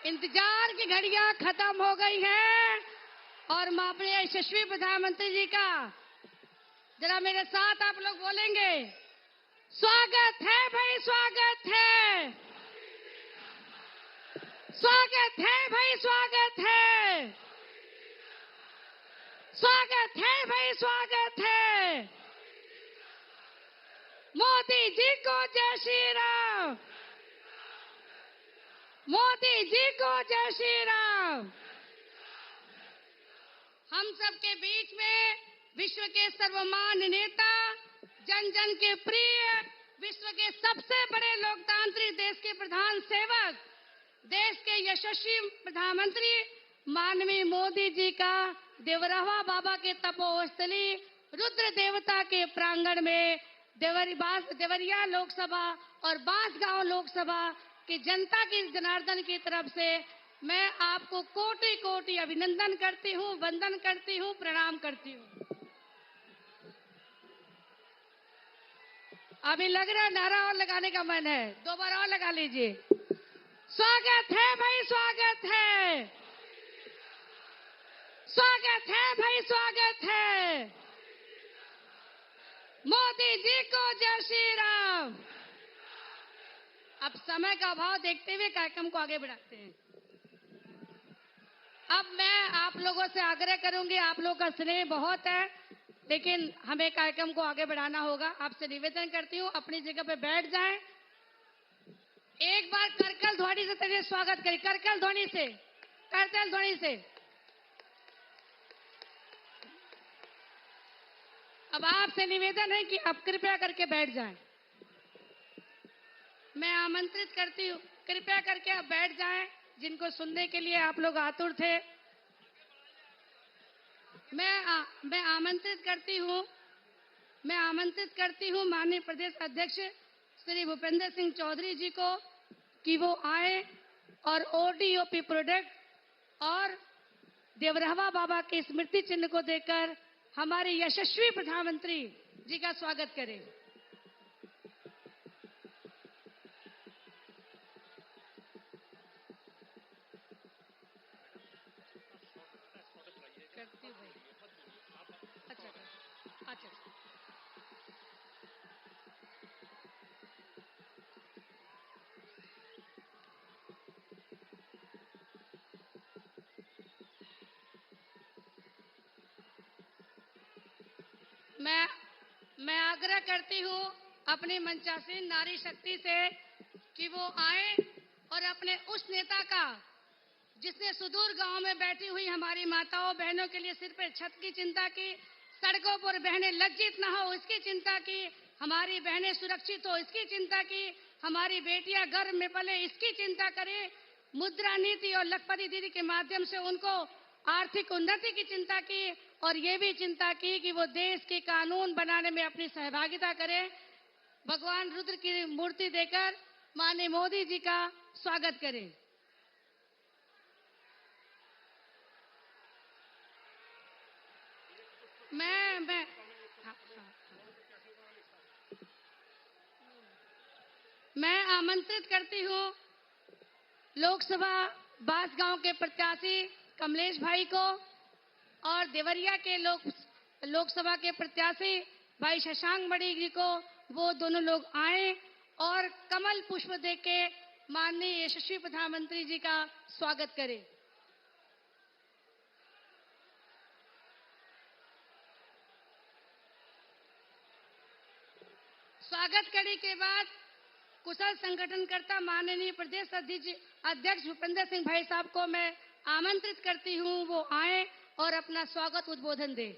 इंतजार की घड़ियां खत्म हो गई हैं और मैं अपने यशस्वी प्रधानमंत्री जी का जरा मेरे साथ आप लोग बोलेंगे, स्वागत है भाई, स्वागत है, स्वागत है भाई, स्वागत है, स्वागत है भाई, स्वागत है। मोदी जी को जय श्री राम, मोदी जी को जय श्री राम। हम सबके बीच में विश्व के सर्वमान्य नेता, जन जन के प्रिय, विश्व के सबसे बड़े लोकतांत्रिक देश के प्रधान सेवक, देश के यशस्वी प्रधानमंत्री माननीय मोदी जी का देवरहवा बाबा के तपोस्थली रुद्र देवता के प्रांगण में देवरिया लोकसभा और बांसगांव लोकसभा की जनता की जनार्दन की तरफ से मैं आपको कोटि कोटि अभिनंदन करती हूँ, वंदन करती हूँ, प्रणाम करती हूँ। अभी लग रहा है नारा और लगाने का मन है, 2 बार और लगा लीजिए। स्वागत है भाई, स्वागत है, स्वागत है भाई, स्वागत है। मोदी जी को जय श्री राम। अब समय का अभाव देखते हुए कार्यक्रम को आगे बढ़ाते हैं। अब मैं आप लोगों से आग्रह करूंगी, आप लोगों का स्नेह बहुत है, लेकिन हमें कार्यक्रम को आगे बढ़ाना होगा। आपसे निवेदन करती हूँ, अपनी जगह पे बैठ जाएं। एक बार करकल ध्वनि से तेरे स्वागत करें, करकल ध्वनि से, करतल ध्वनि से। अब आपसे निवेदन है कि आप कृपया करके बैठ जाएं। मैं आमंत्रित करती हूँ, कृपया करके आप बैठ जाएं, जिनको सुनने के लिए आप लोग आतुर थे। मैं आमंत्रित करती हूँ माननीय प्रदेश अध्यक्ष श्री भूपेंद्र सिंह चौधरी जी को कि वो आए और ओडीओपी प्रोडक्ट और देवरहवा बाबा के स्मृति चिन्ह को देकर हमारे यशस्वी प्रधानमंत्री जी का स्वागत करें। अच्छा, मैं आग्रह करती हूँ अपनी मंचासीन नारी शक्ति से कि वो आए और अपने उस नेता का, जिसने सुदूर गांव में बैठी हुई हमारी माताओं बहनों के लिए सिर पर छत की चिंता की, सड़कों पर बहनें लज्जित न हो इसकी चिंता की, हमारी बहनें सुरक्षित हो इसकी चिंता की, हमारी बेटियां गर्भ में पले इसकी चिंता करें, मुद्रा नीति और लखपति दीदी के माध्यम से उनको आर्थिक उन्नति की चिंता की, और ये भी चिंता की कि वो देश के कानून बनाने में अपनी सहभागिता करें। भगवान रुद्र की मूर्ति देकर माननीय मोदी जी का स्वागत करें। मैं आमंत्रित करती हूँ लोकसभा बांसगांव के प्रत्याशी कमलेश भाई को और देवरिया के लोकसभा के प्रत्याशी भाई शशांक मणि जी को, वो दोनों लोग आए और कमल पुष्प देके माननीय यशस्वी प्रधानमंत्री जी का स्वागत करें। स्वागत करने के बाद कुशल संगठनकर्ता माननीय प्रदेश अध्यक्ष भूपेंद्र सिंह भाई साहब को मैं आमंत्रित करती हूं, वो आए और अपना स्वागत उद्बोधन दें।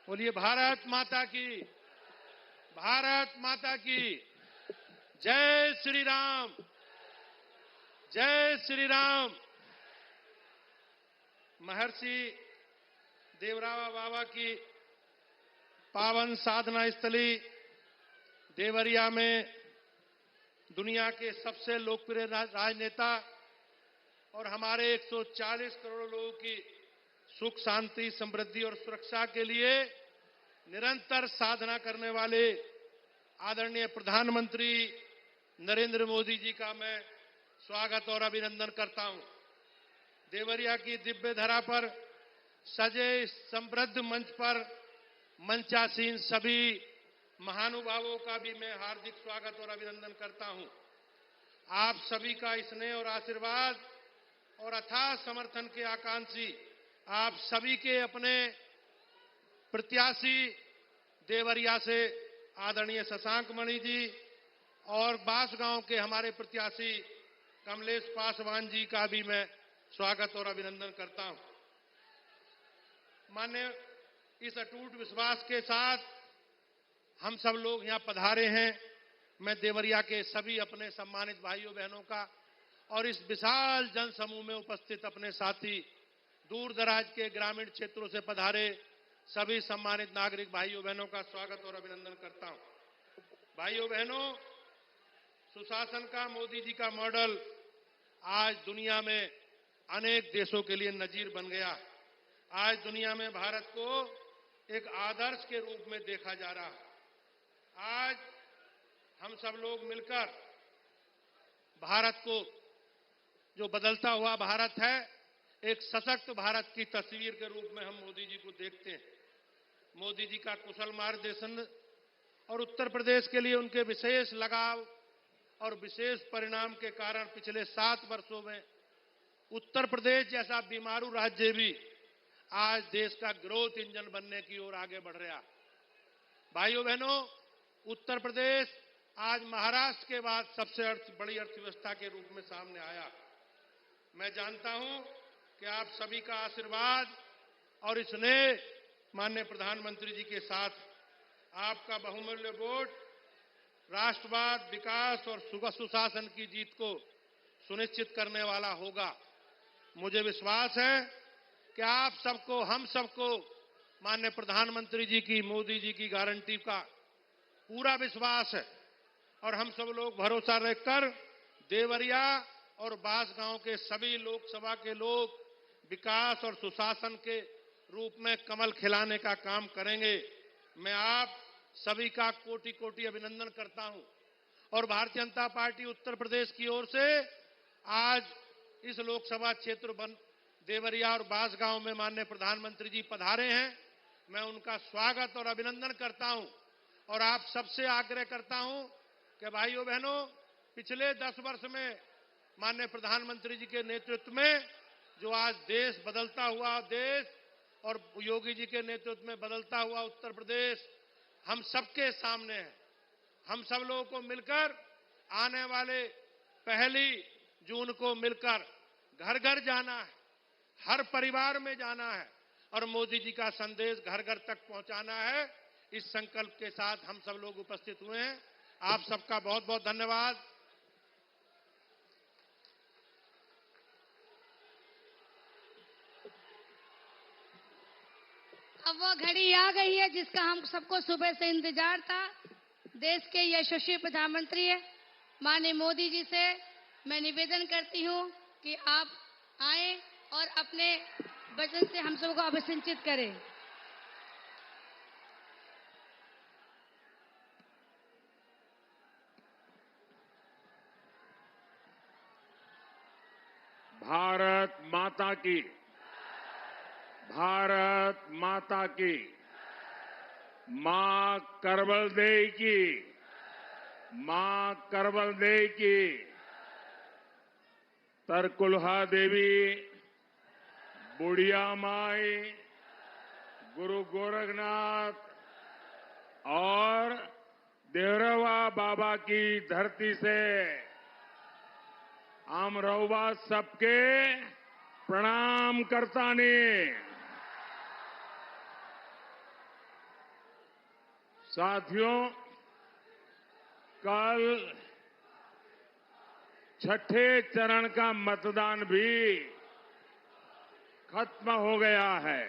बोलिए भारत माता की, भारत माता की जय श्री राम, जय श्री राम। महर्षि देवरहवा बाबा की पावन साधना स्थली देवरिया में दुनिया के सबसे लोकप्रिय राजनेता और हमारे 140 करोड़ लोगों की सुख शांति समृद्धि और सुरक्षा के लिए निरंतर साधना करने वाले आदरणीय प्रधानमंत्री नरेंद्र मोदी जी का मैं स्वागत और अभिनंदन करता हूं। देवरिया की दिव्य धरा पर सजे इस समृद्ध मंच पर मंचासीन सभी महानुभावों का भी मैं हार्दिक स्वागत और अभिनंदन करता हूं। आप सभी का स्नेह और आशीर्वाद और अथाह समर्थन के आकांक्षी आप सभी के अपने प्रत्याशी देवरिया से आदरणीय शशांक मणि जी और बांसगांव के हमारे प्रत्याशी कमलेश पासवान जी का भी मैं स्वागत और अभिनंदन करता हूं। मान्य, इस अटूट विश्वास के साथ हम सब लोग यहां पधारे हैं। मैं देवरिया के सभी अपने सम्मानित भाइयों बहनों का और इस विशाल जनसमूह में उपस्थित अपने साथी दूर दराज के ग्रामीण क्षेत्रों से पधारे सभी सम्मानित नागरिक भाइयों बहनों का स्वागत और अभिनंदन करता हूं। भाइयों बहनों, सुशासन का मोदी जी का मॉडल आज दुनिया में अनेक देशों के लिए नजीर बन गया। आज दुनिया में भारत को एक आदर्श के रूप में देखा जा रहा है। आज हम सब लोग मिलकर भारत को, जो बदलता हुआ भारत है, एक सशक्त भारत की तस्वीर के रूप में हम मोदी जी को देखते हैं। मोदी जी का कुशल मार्गदर्शन और उत्तर प्रदेश के लिए उनके विशेष लगाव और विशेष परिणाम के कारण पिछले 7 वर्षों में उत्तर प्रदेश जैसा बीमारू राज्य भी आज देश का ग्रोथ इंजन बनने की ओर आगे बढ़ रहा। भाइयों बहनों, उत्तर प्रदेश आज महाराष्ट्र के बाद सबसे बड़ी अर्थव्यवस्था के रूप में सामने आया। मैं जानता हूं कि आप सभी का आशीर्वाद और स्नेह माननीय प्रधानमंत्री जी के साथ आपका बहुमूल्य वोट राष्ट्रवाद, विकास और सुशासन की जीत को सुनिश्चित करने वाला होगा। मुझे विश्वास है कि आप सबको, हम सबको माननीय प्रधानमंत्री जी की, मोदी जी की गारंटी का पूरा विश्वास है और हम सब लोग भरोसा रखकर देवरिया और बांसगांव के सभी लोकसभा के लोग विकास और सुशासन के रूप में कमल खिलाने का काम करेंगे। मैं आप सभी का कोटि कोटि अभिनंदन करता हूं और भारतीय जनता पार्टी उत्तर प्रदेश की ओर से आज इस लोकसभा क्षेत्र देवरिया और बांसगांव में माननीय प्रधानमंत्री जी पधारे हैं। मैं उनका स्वागत और अभिनंदन करता हूं और आप सबसे आग्रह करता हूं कि भाइयों बहनों, पिछले 10 वर्ष में माननीय प्रधानमंत्री जी के नेतृत्व में जो आज देश बदलता हुआ देश और योगी जी के नेतृत्व में बदलता हुआ उत्तर प्रदेश हम सबके सामने है। हम सब लोगों को मिलकर आने वाले 1 जून को मिलकर घर घर जाना है, हर परिवार में जाना है और मोदी जी का संदेश घर घर तक पहुंचाना है। इस संकल्प के साथ हम सब लोग उपस्थित हुए हैं। आप सबका बहुत बहुत धन्यवाद। अब वो घड़ी आ गई है जिसका हम सबको सुबह से इंतजार था। देश के यशस्वी प्रधानमंत्री माननीय मोदी जी से मैं निवेदन करती हूं कि आप आए और अपने वचन से हम सबको अभिषिंचित करें। भारत माता की, भारत माता की, मां करवल दे की, मां करवल दे की। तरकुलहा देवी, बुढ़िया माई, गुरु गोरखनाथ और देवरवा बाबा की धरती से हम रहुआ सबके प्रणाम करतानी। साथियों, कल 6ठे चरण का मतदान भी खत्म हो गया है।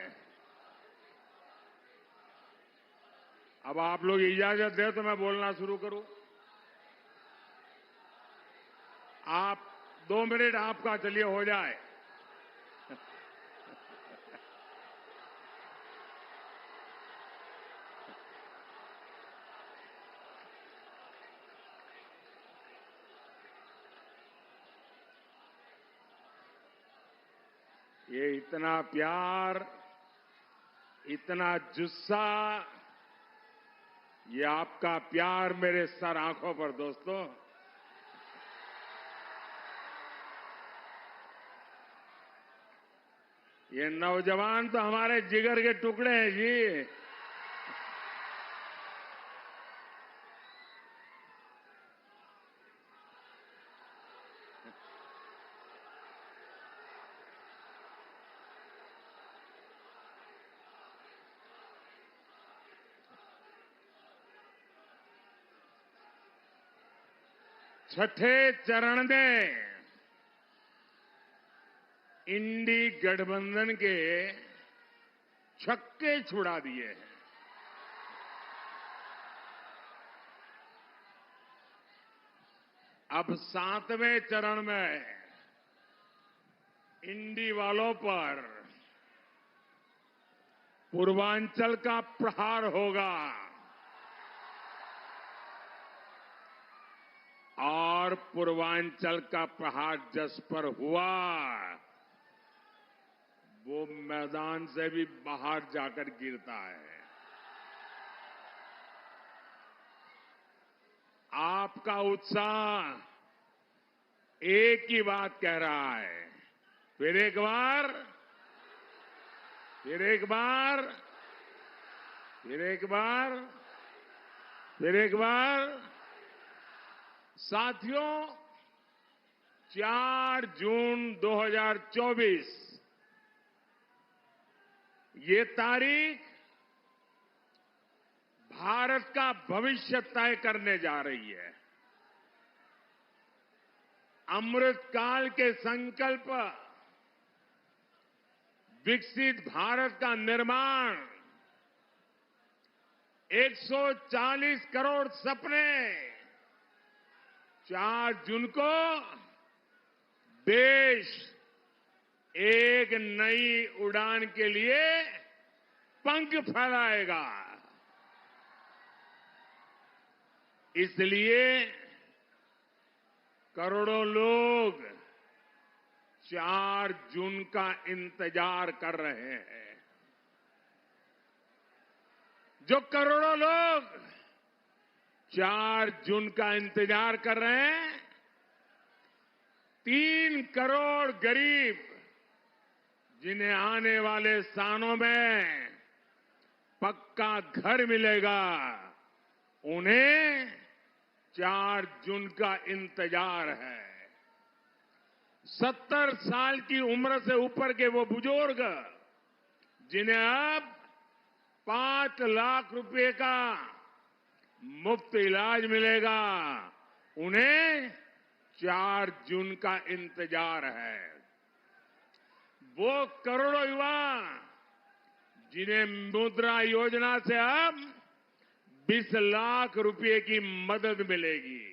अब आप लोग इजाजत दे तो मैं बोलना शुरू करूं। आप 2 मिनट आपका चलिए हो जाए। ये इतना प्यार, इतना जुस्सा, ये आपका प्यार मेरे सर आंखों पर दोस्तों। ये नौजवान तो हमारे जिगर के टुकड़े हैं जी। छठे चरण में इंडी गठबंधन के छक्के छुड़ा दिए हैं। अब सातवें चरण में इंडी वालों पर पूर्वांचल का प्रहार होगा और पूर्वांचल का प्रहार जिस पर हुआ वो मैदान से भी बाहर जाकर गिरता है। आपका उत्साह एक ही बात कह रहा है, फिर एक बार, फिर एक बार, फिर एक बार, फिर एक बार। साथियों, 4 जून 2024 ये तारीख भारत का भविष्य तय करने जा रही है। अमृत काल के संकल्प, विकसित भारत का निर्माण, 140 करोड़ सपने, 4 जून को देश एक नई उड़ान के लिए पंख फैलाएगा। इसलिए करोड़ों लोग 4 जून का इंतजार कर रहे हैं। जो करोड़ों लोग 4 जून का इंतजार कर रहे हैं, 3 करोड़ गरीब जिन्हें आने वाले सालों में पक्का घर मिलेगा, उन्हें 4 जून का इंतजार है। 70 साल की उम्र से ऊपर के वो बुजुर्ग जिन्हें अब 5 लाख रुपए का मुफ्त इलाज मिलेगा, उन्हें 4 जून का इंतजार है। वो करोड़ों युवा जिन्हें मुद्रा योजना से अब 20 लाख रुपए की मदद मिलेगी,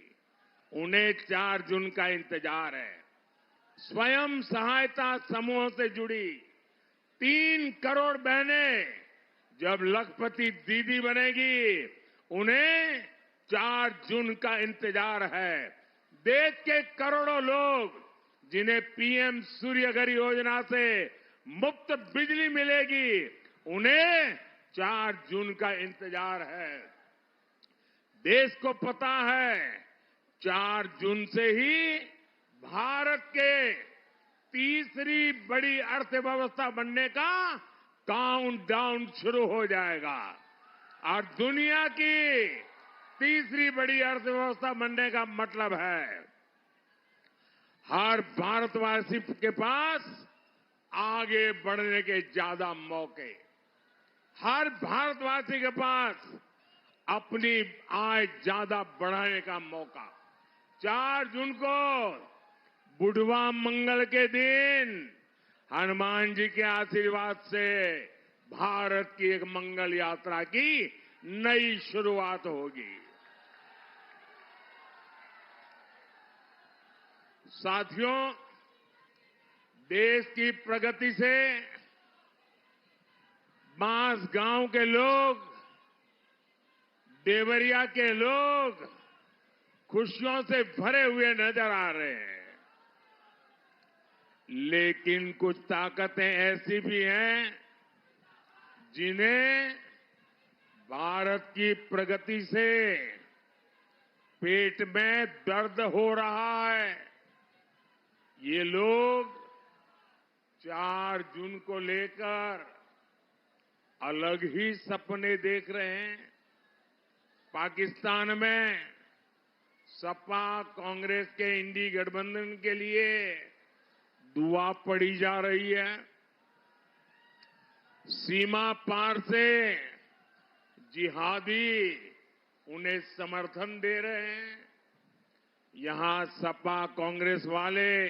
उन्हें 4 जून का इंतजार है। स्वयं सहायता समूहों से जुड़ी 3 करोड़ बहनें जब लखपति दीदी बनेगी, उन्हें 4 जून का इंतजार है। देश के करोड़ों लोग जिन्हें पीएम सूर्यघर योजना से मुफ्त बिजली मिलेगी, उन्हें 4 जून का इंतजार है। देश को पता है 4 जून से ही भारत के तीसरी बड़ी अर्थव्यवस्था बनने का काउंटडाउन शुरू हो जाएगा और दुनिया की तीसरी बड़ी अर्थव्यवस्था बनने का मतलब है हर भारतवासी के पास आगे बढ़ने के ज्यादा मौके, हर भारतवासी के पास अपनी आय ज्यादा बढ़ाने का मौका। 4 जून को बुढ़वा मंगल के दिन हनुमान जी के आशीर्वाद से भारत की एक मंगल यात्रा की नई शुरुआत होगी। साथियों, देश की प्रगति से बांस गांव के लोग, देवरिया के लोग खुशियों से भरे हुए नजर आ रहे हैं। लेकिन कुछ ताकतें ऐसी भी हैं जिन्हें भारत की प्रगति से पेट में दर्द हो रहा है। ये लोग 4 जून को लेकर अलग ही सपने देख रहे हैं। पाकिस्तान में सपा कांग्रेस के इंडी गठबंधन के लिए दुआ पड़ी जा रही है। सीमा पार से जिहादी उन्हें समर्थन दे रहे हैं। यहां सपा कांग्रेस वाले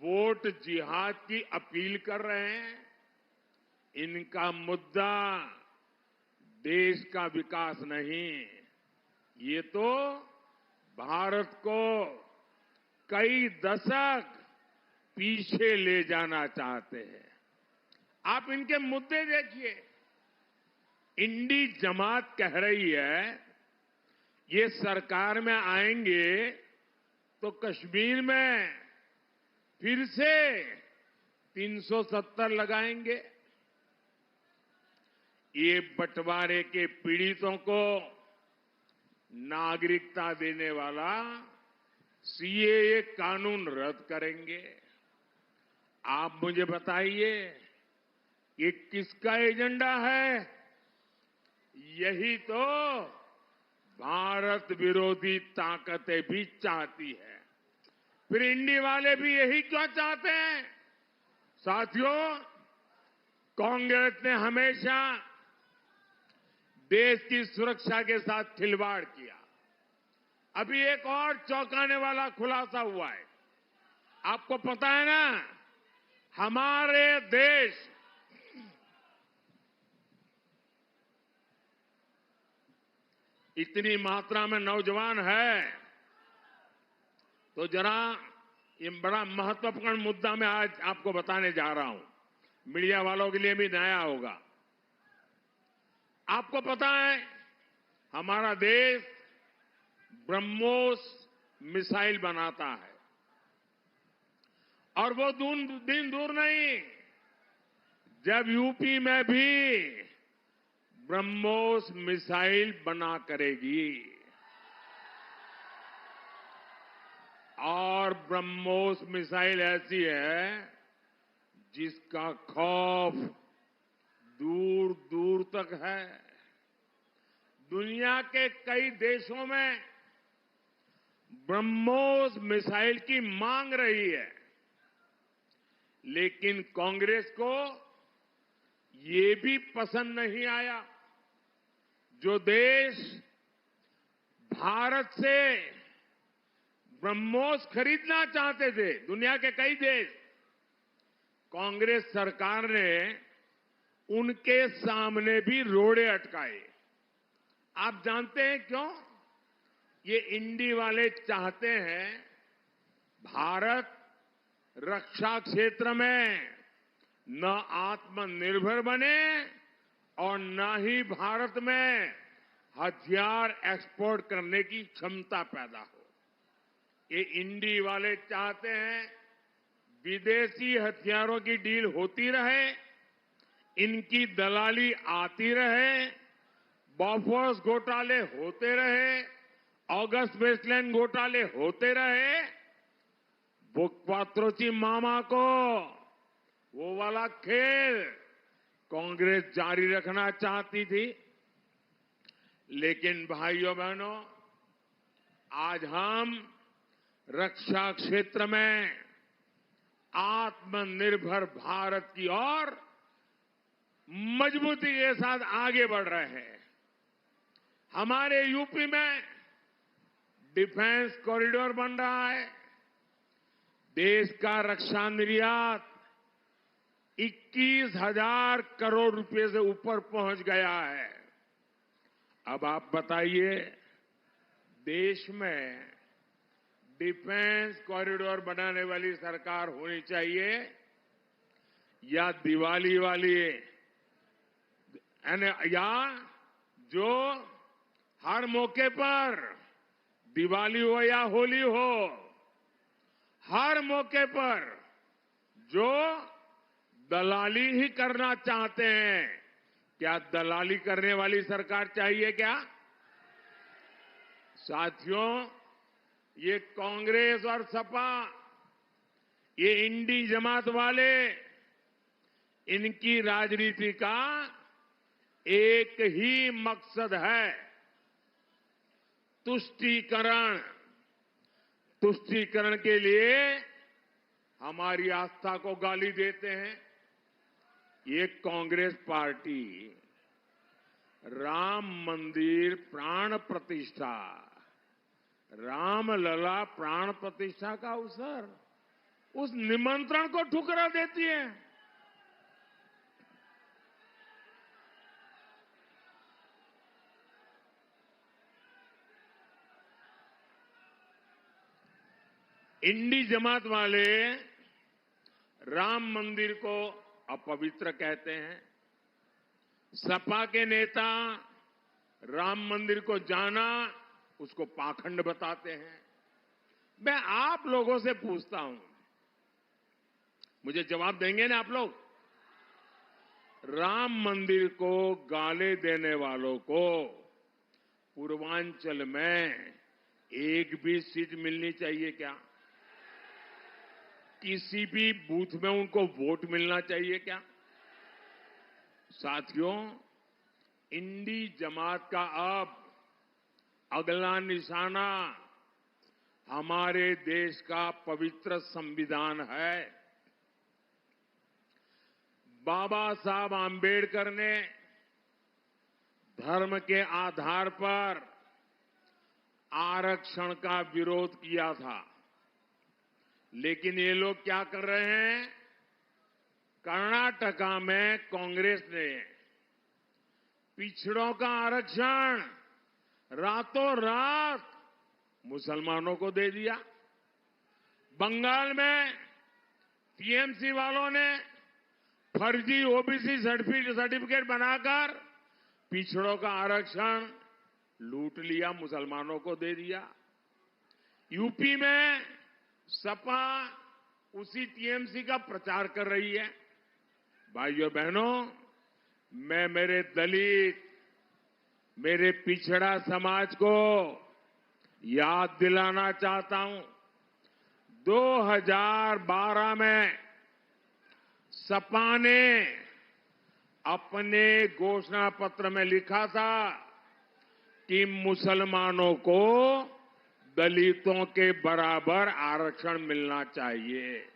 वोट जिहाद की अपील कर रहे हैं। इनका मुद्दा देश का विकास नहीं, ये तो भारत को कई दशक पीछे ले जाना चाहते हैं। आप इनके मुद्दे देखिए। इंडी जमात कह रही है ये सरकार में आएंगे तो कश्मीर में फिर से 370 लगाएंगे। ये बंटवारे के पीड़ितों को नागरिकता देने वाला सीएए कानून रद्द करेंगे। आप मुझे बताइए ये किसका एजेंडा है? यही तो भारत विरोधी ताकतें भी चाहती है। फिर इंडी वाले भी यही क्यों चाहते हैं? साथियों, कांग्रेस ने हमेशा देश की सुरक्षा के साथ खिलवाड़ किया। अभी एक और चौंकाने वाला खुलासा हुआ है। आपको पता है ना, हमारे देश इतनी मात्रा में नौजवान है, तो जरा ये बड़ा महत्वपूर्ण मुद्दा मैं आज आपको बताने जा रहा हूं। मीडिया वालों के लिए भी नया होगा। आपको पता है हमारा देश ब्रह्मोस मिसाइल बनाता है, और वो दिन दूर नहीं जब यूपी में भी ब्रह्मोस मिसाइल बना करेगी। और ब्रह्मोस मिसाइल ऐसी है जिसका खौफ दूर दूर तक है। दुनिया के कई देशों में ब्रह्मोस मिसाइल की मांग रही है, लेकिन कांग्रेस को ये भी पसंद नहीं आया। जो देश भारत से ब्रह्मोस खरीदना चाहते थे, दुनिया के कई देश, कांग्रेस सरकार ने उनके सामने भी रोड़े अटकाए। आप जानते हैं क्यों? ये इंडी वाले चाहते हैं भारत रक्षा क्षेत्र में न आत्मनिर्भर बने और न ही भारत में हथियार एक्सपोर्ट करने की क्षमता पैदा हो। ये इंडी वाले चाहते हैं विदेशी हथियारों की डील होती रहे, इनकी दलाली आती रहे, बॉफोर्स घोटाले होते रहे, अगस्त वेस्टलैंड घोटाले होते रहे। बुकपात्रोची मामा को वो वाला खेल कांग्रेस जारी रखना चाहती थी। लेकिन भाइयों बहनों, आज हम रक्षा क्षेत्र में आत्मनिर्भर भारत की ओर मजबूती के साथ आगे बढ़ रहे हैं। हमारे यूपी में डिफेंस कॉरिडोर बन रहा है। देश का रक्षा निर्यात 21,000 करोड़ रुपए से ऊपर पहुंच गया है। अब आप बताइए, देश में डिफेंस कॉरिडोर बनाने वाली सरकार होनी चाहिए या दिवाली वाली, या जो हर मौके पर, दिवाली हो या होली हो, हर मौके पर जो दलाली ही करना चाहते हैं। क्या दलाली करने वाली सरकार चाहिए क्या? साथियों, ये कांग्रेस और सपा, ये इंडी जमात वाले, इनकी राजनीति का एक ही मकसद है, तुष्टीकरण। तुष्टीकरण के लिए हमारी आस्था को गाली देते हैं। ये कांग्रेस पार्टी राम मंदिर प्राण प्रतिष्ठा, रामलला प्राण प्रतिष्ठा का अवसर, उस निमंत्रण को ठुकरा देती है। इंडी जमात वाले राम मंदिर को अपवित्र कहते हैं। सपा के नेता राम मंदिर को जाना उसको पाखंड बताते हैं। मैं आप लोगों से पूछता हूं, मुझे जवाब देंगे ना आप लोग? राम मंदिर को गाली देने वालों को पूर्वांचल में एक भी सीट मिलनी चाहिए क्या? किसी भी बूथ में उनको वोट मिलना चाहिए क्या? साथियों, इंडी जमात का अब अगला निशाना हमारे देश का पवित्र संविधान है। बाबा साहब आंबेडकर ने धर्म के आधार पर आरक्षण का विरोध किया था, लेकिन ये लोग क्या कर रहे हैं? कर्नाटका में कांग्रेस ने पिछड़ों का आरक्षण रातों रात मुसलमानों को दे दिया। बंगाल में टीएमसी वालों ने फर्जी ओबीसी सर्टिफिकेट बनाकर पिछड़ों का आरक्षण लूट लिया, मुसलमानों को दे दिया। यूपी में सपा उसी टीएमसी का प्रचार कर रही है। भाइयों बहनों, मैं मेरे दलित, मेरे पिछड़ा समाज को याद दिलाना चाहता हूं। 2012 में सपा ने अपने घोषणा पत्र में लिखा था कि मुसलमानों को दलितों के बराबर आरक्षण मिलना चाहिए।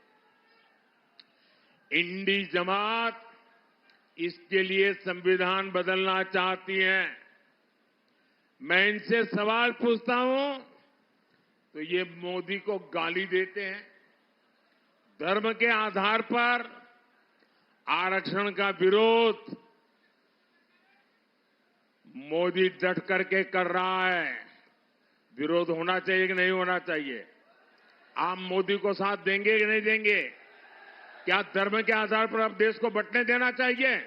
इंडी जमात इसके लिए संविधान बदलना चाहती है। मैं इनसे सवाल पूछता हूं तो ये मोदी को गाली देते हैं। धर्म के आधार पर आरक्षण का विरोध मोदी डट करके कर रहा है। विरोध होना चाहिए कि नहीं होना चाहिए? आप मोदी को साथ देंगे कि नहीं देंगे? क्या धर्म के आधार पर अब देश को बंटने देना चाहिए?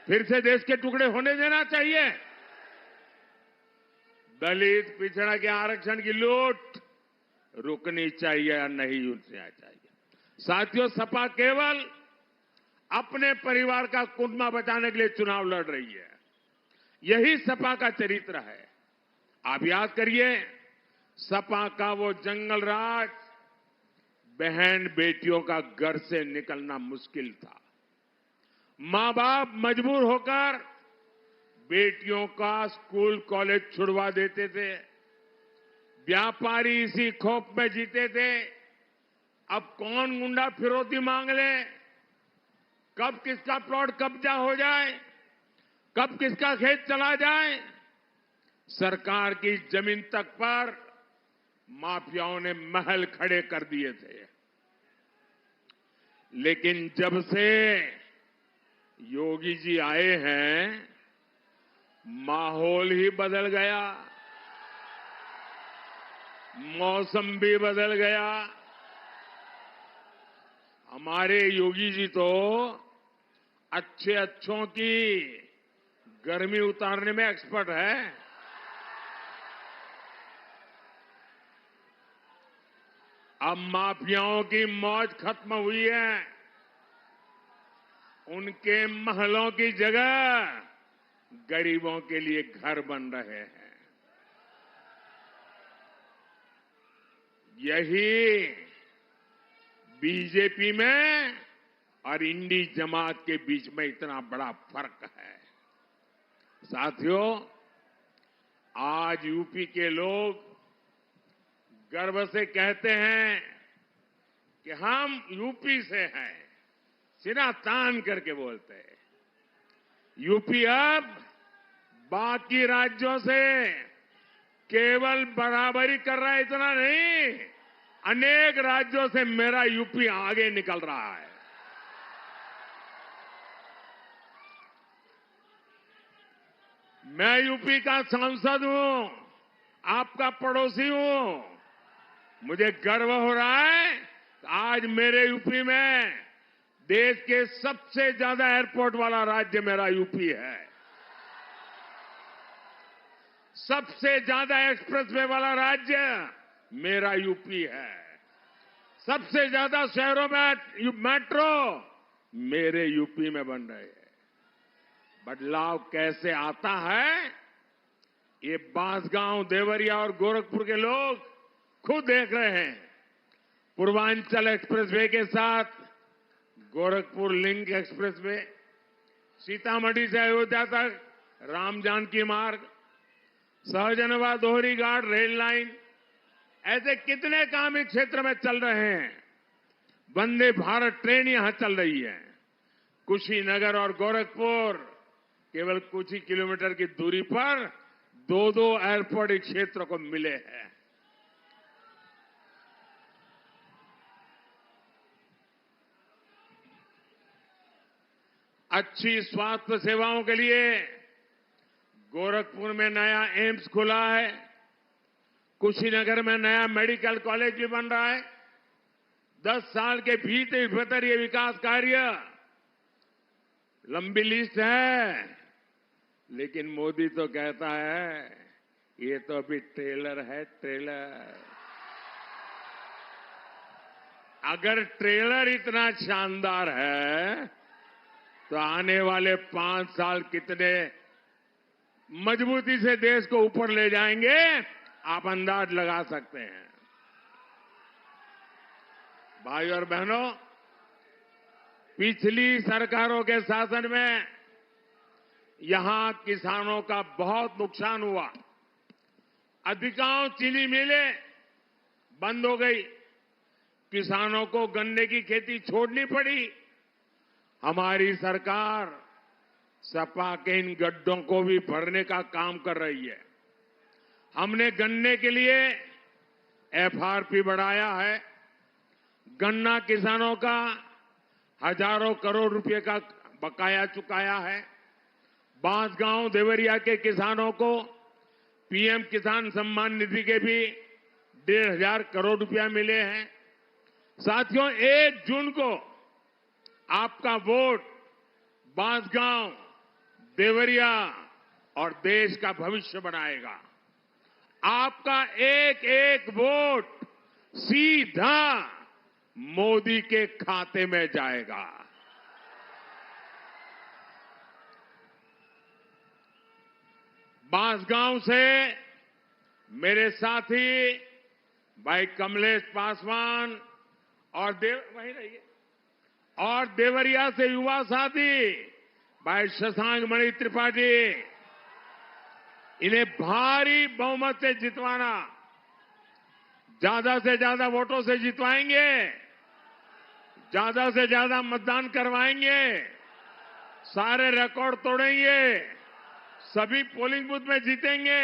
फिर से देश के टुकड़े होने देना चाहिए? दलित पिछड़ा के आरक्षण की लूट रुकनी चाहिए या नहीं रुकनी चाहिए? साथियों, सपा केवल अपने परिवार का कुटुंबा बचाने के लिए चुनाव लड़ रही है। यही सपा का चरित्र है। आप याद करिए, सपा का वो जंगल राज, बहन बेटियों का घर से निकलना मुश्किल था। मां बाप मजबूर होकर बेटियों का स्कूल कॉलेज छुड़वा देते थे। व्यापारी इसी खौफ में जीते थे, अब कौन गुंडा फिरौती मांग ले, कब किसका प्लॉट कब्जा हो जाए, कब किसका खेत चला जाए। सरकार की जमीन तक पर माफियाओं ने महल खड़े कर दिए थे। लेकिन जब से योगी जी आए हैं, माहौल ही बदल गया, मौसम भी बदल गया। हमारे योगी जी तो अच्छों की गर्मी उतारने में एक्सपर्ट है। अब माफियाओं की मौज खत्म हुई है। उनके महलों की जगह गरीबों के लिए घर बन रहे हैं। यही बीजेपी में और इंडी जमात के बीच में इतना बड़ा फर्क है। साथियों, आज यूपी के लोग गर्व से कहते हैं कि हम यूपी से हैं, सिरा तान करके बोलते हैं। यूपी अब बाकी राज्यों से केवल बराबरी कर रहा है, इतना नहीं, अनेक राज्यों से मेरा यूपी आगे निकल रहा है। मैं यूपी का सांसद हूं, आपका पड़ोसी हूं। मुझे गर्व हो रहा है कि आज मेरे यूपी में देश के सबसे ज्यादा एयरपोर्ट वाला राज्य मेरा यूपी है। सबसे ज्यादा एक्सप्रेसवे वाला राज्य मेरा यूपी है। सबसे ज्यादा शहरों में मेट्रो मेरे यूपी में बन रहे हैं। बदलाव कैसे आता है, ये बांसगांव, देवरिया और गोरखपुर के लोग खुद देख रहे हैं। पूर्वांचल एक्सप्रेसवे के साथ गोरखपुर लिंक एक्सप्रेसवे, सीतामढ़ी से अयोध्या तक राम जानकी मार्ग, सहजनवा दोहरी घाट रेल लाइन, ऐसे कितने काम इस क्षेत्र में चल रहे हैं। वंदे भारत ट्रेन यहां चल रही है। कुशीनगर और गोरखपुर केवल कुछ ही किलोमीटर की दूरी पर दो एयरपोर्ट इस क्षेत्र को मिले हैं। अच्छी स्वास्थ्य सेवाओं के लिए गोरखपुर में नया एम्स खुला है। कुशीनगर में नया मेडिकल कॉलेज भी बन रहा है। 10 साल के भीतर ये विकास कार्य, लंबी लिस्ट है, लेकिन मोदी तो कहता है ये तो अभी ट्रेलर है, ट्रेलर। अगर ट्रेलर इतना शानदार है तो आने वाले 5 साल कितने मजबूती से देश को ऊपर ले जाएंगे, आप अंदाज लगा सकते हैं। भाई और बहनों, पिछली सरकारों के शासन में यहां किसानों का बहुत नुकसान हुआ। अधिकांश चीनी मिलें बंद हो गई। किसानों को गन्ने की खेती छोड़नी पड़ी। हमारी सरकार सपा के इन गड्ढों को भी भरने का काम कर रही है। हमने गन्ने के लिए एफआरपी बढ़ाया है। गन्ना किसानों का हजारों करोड़ रुपए का बकाया चुकाया है। बांसगांव, देवरिया के किसानों को पीएम किसान सम्मान निधि के भी 1,500 करोड़ रुपया मिले हैं। साथियों, 1 जून को आपका वोट बांसगांव, देवरिया और देश का भविष्य बनाएगा। आपका एक एक वोट सीधा मोदी के खाते में जाएगा। बांसगांव से मेरे साथी भाई कमलेश पासवान और वहीं रहिए, और देवरिया से युवा साथी भाई शशांक मणि त्रिपाठी, इन्हें भारी बहुमत से जितवाना, ज्यादा से ज्यादा वोटों से जितवाएंगे, ज्यादा से ज्यादा मतदान करवाएंगे, सारे रिकॉर्ड तोड़ेंगे, सभी पोलिंग बूथ में जीतेंगे।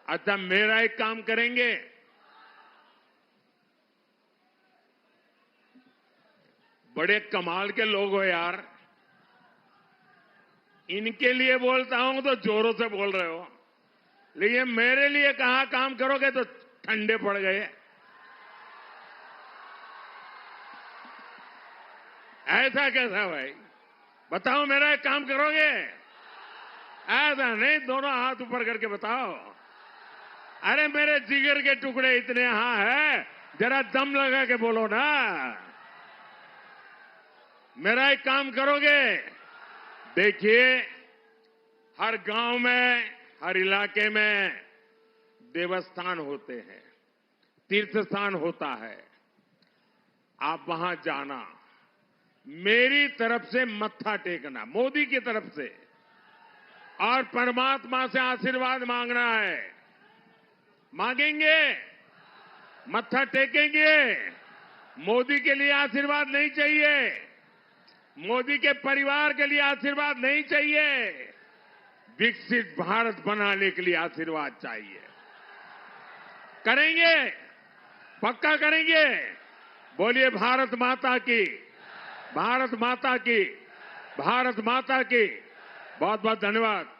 अच्छा, मेरा एक काम करेंगे, बड़े कमाल के लोग हो यार। इनके लिए बोलता हूं तो जोरों से बोल रहे हो, लेकिन मेरे लिए कहा काम करोगे तो ठंडे पड़ गए। ऐसा कैसा भाई, बताओ, मेरा एक काम करोगे? ऐसा नहीं, दोनों हाथ ऊपर करके बताओ। अरे मेरे जिगर के टुकड़े इतने यहां है, जरा दम लगा के बोलो ना। मेरा एक काम करोगे? देखिए, हर गांव में, हर इलाके में देवस्थान होते हैं, तीर्थ स्थान होता है। आप वहां जाना, मेरी तरफ से मत्था टेकना, मोदी की तरफ से, और परमात्मा से आशीर्वाद मांगना है। मांगेंगे? मत्था टेकेंगे? मोदी के लिए आशीर्वाद नहीं चाहिए, मोदी के परिवार के लिए आशीर्वाद नहीं चाहिए, विकसित भारत बनाने के लिए आशीर्वाद चाहिए। करेंगे? पक्का करेंगे? बोलिए भारत माता की, भारत माता की, भारत माता की। बहुत बहुत धन्यवाद।